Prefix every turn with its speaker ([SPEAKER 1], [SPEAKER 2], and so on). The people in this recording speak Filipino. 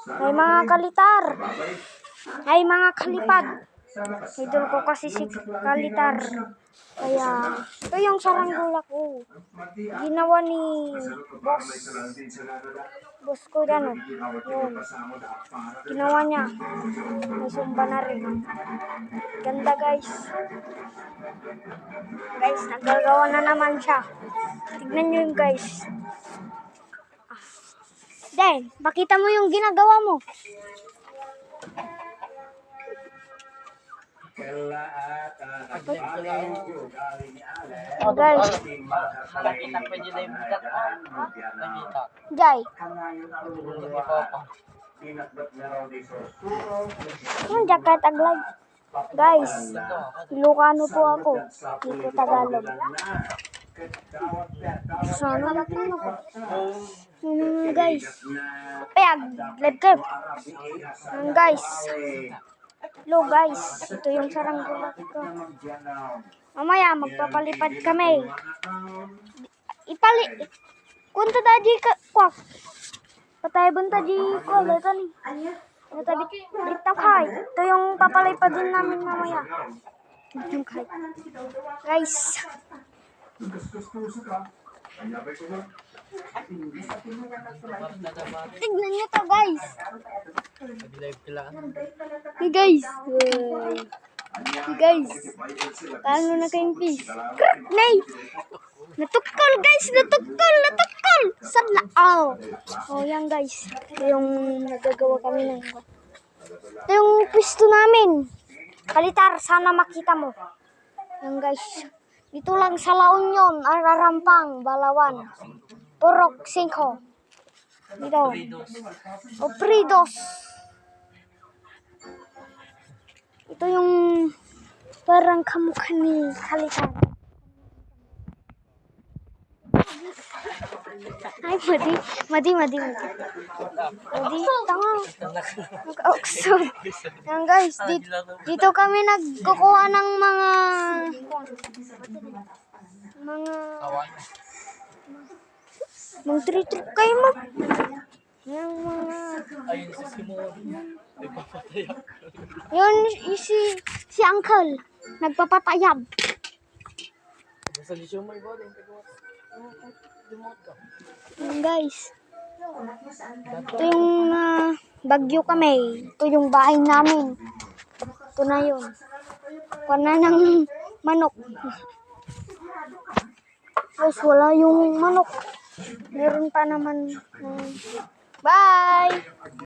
[SPEAKER 1] Ay mga kalitar. Ay mga kalipad. Idol ko kasi si Kalitar. Kaya ito yung saranggula ko. Ginawa ni boss ko dyan. Yun. Ginawa niya. May sumba na rin. Ganda guys. Guys, nagagawa na naman siya. Tignan nyo yung guys. Then, pakita mo yung ginagawa mo. Guys. Jai. Yung jacket aglag. Guys, Ilocano po ako. Dito Tagalog. Sana natin ako. Guys. Payag, live clip. Guys. Hello guys, ito yung saranggula ko. Mamaya magpapalipad kami. Kunta tadi ka kwak. Patay bunta di ko leto ni. Tabi bitaw kay. Ito yung papalipad din namin mamaya. Yung kay. Guys. Tignan nyo to guys. Hey guys. Hey guys. Paano na kayong fish? Nay! Natukol guys! Natukol! Sana! Oh, yan guys. Ito yung nagagawa kami ng ito yung pwesto namin. Kalitar, sana makita mo. Yan guys. Dito lang sa La Union, Ararampang, Balawan. Purok 5. Dito. Opridos. Ito yung parang kamukha ni Kalitar. Ay, madi. Tanga. Nag-auksog. Yan guys, dito kami nagkukuha ng mga mag-trip kayo mo. Yung mga
[SPEAKER 2] ayun si Simon. Nagpapatayag.
[SPEAKER 1] yun si Uncle nagpapatayab.
[SPEAKER 2] Basta di siya may body.
[SPEAKER 1] Yan guys. Ito yung bagyo kami. Ito yung bahay namin. Ito na yun. Kuha ng manok. Guys, wala yung manok. Meron pa naman. Bye!